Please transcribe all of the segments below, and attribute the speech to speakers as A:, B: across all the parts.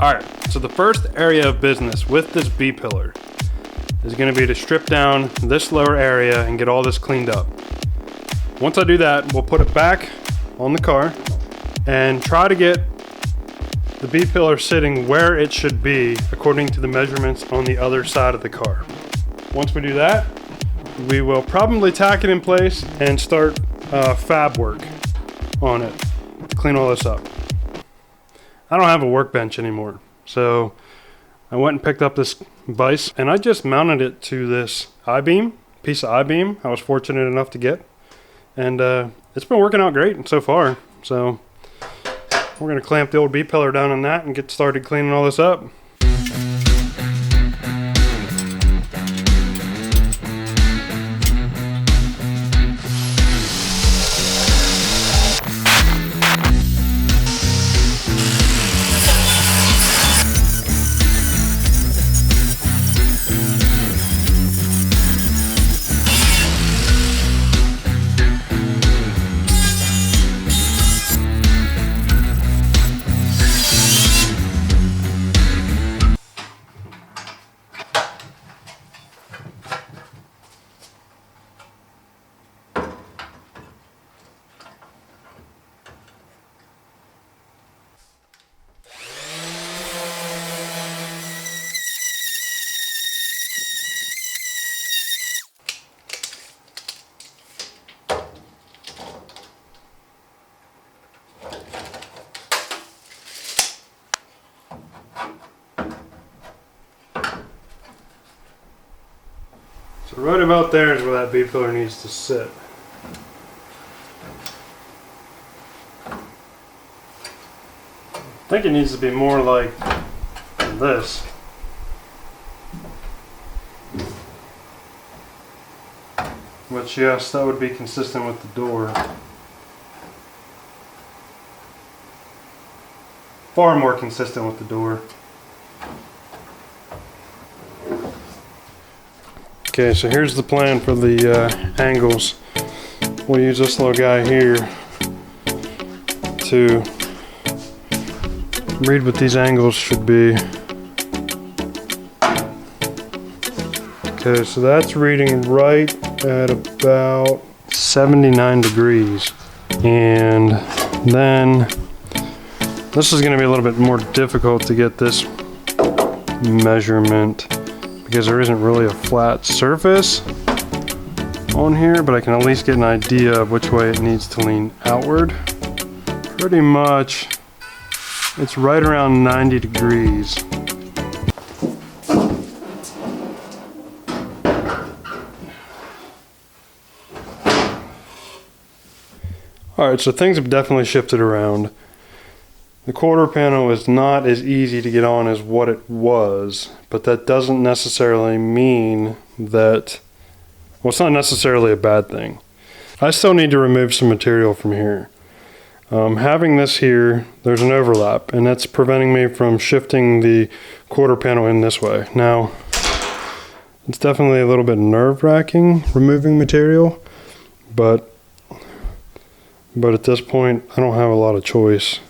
A: Alright, so the first area of business with this B-pillar is going to be to strip down this lower area and get all this cleaned up. Once I do that, we'll put it back on the car and try to get the B-pillar sitting where it should be according to the measurements on the other side of the car. Once we do that, we will probably tack it in place and start fab work on it to clean all this up. I don't have a workbench anymore, so I went and picked up this vise and I just mounted it to this I-beam, piece of I-beam I was fortunate enough to get, and it's been working out great so far. So we're going to clamp the old B-pillar down on that and get started cleaning all this up. So right about there is where that B-pillar needs to sit. I think it needs to be more like this. Which, yes, that would be consistent with the door. Far more consistent with the door. Okay, so here's the plan for the angles. We'll use this little guy here to read what these angles should be. Okay, so that's reading right at about 79 degrees. And then this is going to be a little bit more difficult to get this measurement, because there isn't really a flat surface on here, but I can at least get an idea of which way it needs to lean outward. Pretty much, it's right around 90 degrees. Alright, so things have definitely shifted around. The quarter panel is not as easy to get on as what it was, but that doesn't necessarily mean that, well, it's not necessarily a bad thing. I still need to remove some material from here. Having this here, there's an overlap, and that's preventing me from shifting the quarter panel in this way. Now, it's definitely a little bit nerve-wracking removing material, but at this point, I don't have a lot of choice.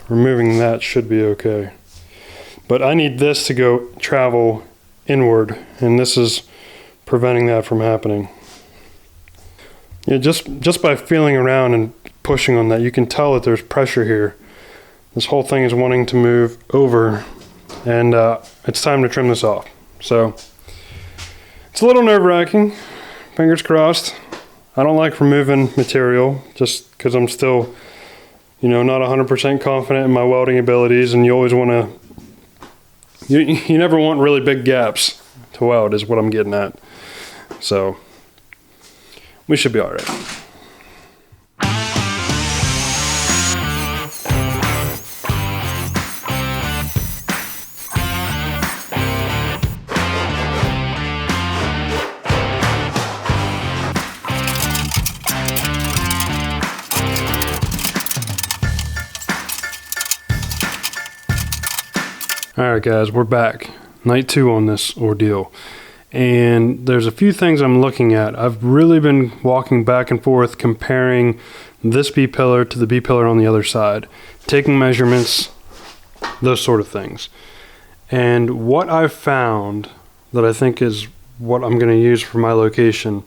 A: Removing that should be okay. But I need this to go travel inward, and this is preventing that from happening. Yeah, just by feeling around and pushing on that, you can tell that there's pressure here. This whole thing is wanting to move over, and it's time to trim this off. So it's a little nerve-wracking. Fingers crossed. I don't like removing material just because I'm still, not 100% confident in my welding abilities, and you always want to, you never want really big gaps to weld is what I'm getting at. So we should be all right. Alright guys, we're back. Night 2 on this ordeal. And there's a few things I'm looking at. I've really been walking back and forth comparing this B-pillar to the B-pillar on the other side, taking measurements, those sort of things. And what I've found that I think is what I'm going to use for my location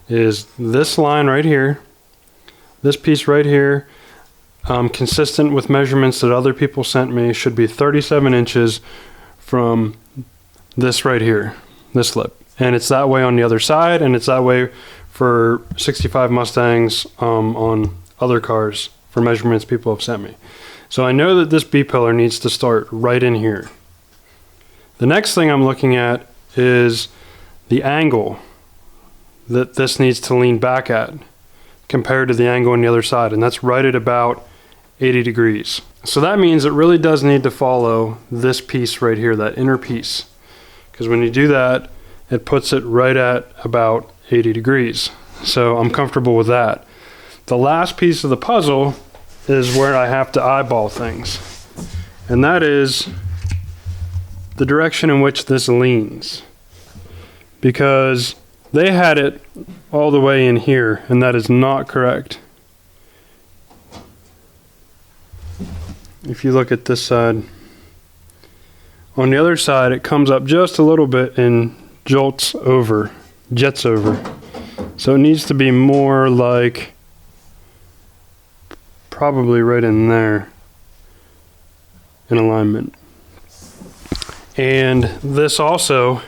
A: is this line right here, this piece right here, consistent with measurements that other people sent me, should be 37 inches from this right here, this lip. And it's that way on the other side, and it's that way for 65 Mustangs on other cars for measurements people have sent me. So I know that this B-pillar needs to start right in here. The next thing I'm looking at is the angle that this needs to lean back at compared to the angle on the other side, and that's right at about 80 degrees. So that means it really does need to follow this piece right here, that inner piece, because when you do that, it puts it right at about 80 degrees. So I'm comfortable with that. The last piece of the puzzle is where I have to eyeball things, and that is the direction in which this leans, because they had it all the way in here, and that is not correct. If you look at this side, on the other side it comes up just a little bit and jets over. So it needs to be more like probably right in there in alignment. And this also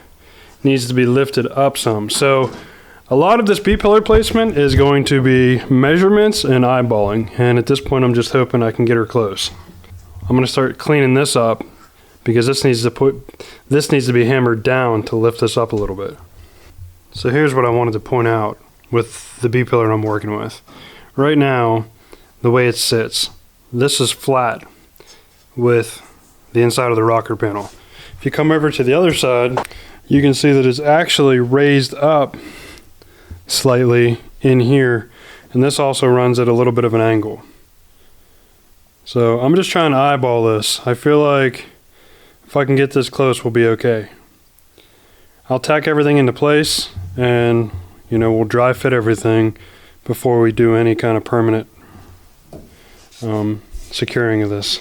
A: needs to be lifted up some. So a lot of this B-pillar placement is going to be measurements and eyeballing, and at this point I'm just hoping I can get her close. I'm going to start cleaning this up because this needs to be hammered down to lift this up a little bit. So here's what I wanted to point out with the B-pillar I'm working with. Right now, the way it sits, this is flat with the inside of the rocker panel. If you come over to the other side, you can see that it's actually raised up slightly in here, and this also runs at a little bit of an angle. So I'm just trying to eyeball this. I feel like if I can get this close, we'll be okay. I'll tack everything into place, and we'll dry fit everything before we do any kind of permanent securing of this.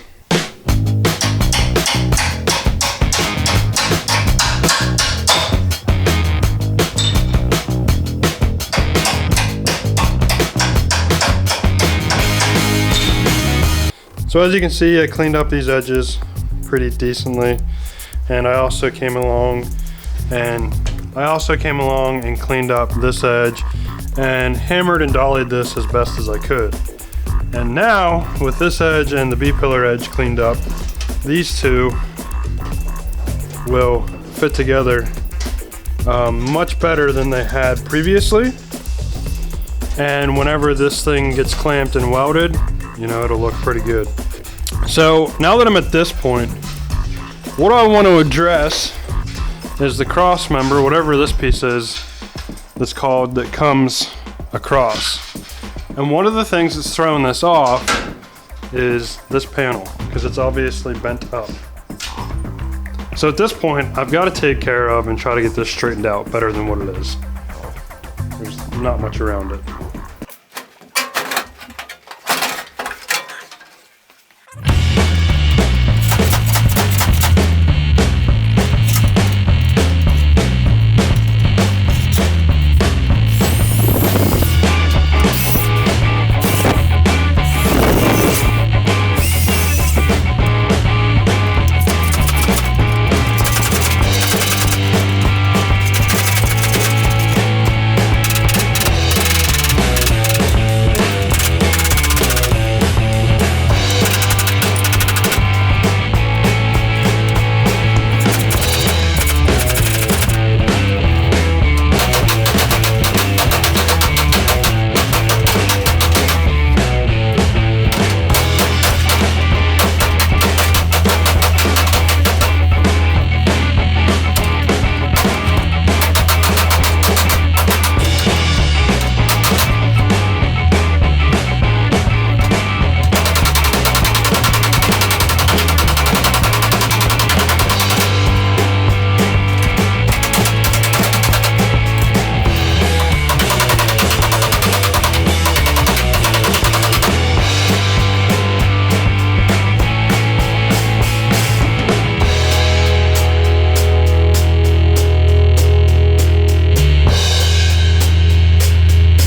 A: So as you can see, I cleaned up these edges pretty decently, and I also came along and cleaned up this edge and hammered and dollied this as best as I could. And now with this edge and the B-pillar edge cleaned up, these two will fit together much better than they had previously. And whenever this thing gets clamped and welded, it'll look pretty good. So now that I'm at this point, what I want to address is the cross member, whatever this piece is, that's called, that comes across. And one of the things that's throwing this off is this panel, because it's obviously bent up. So at this point, I've got to take care of and try to get this straightened out better than what it is. There's not much around it.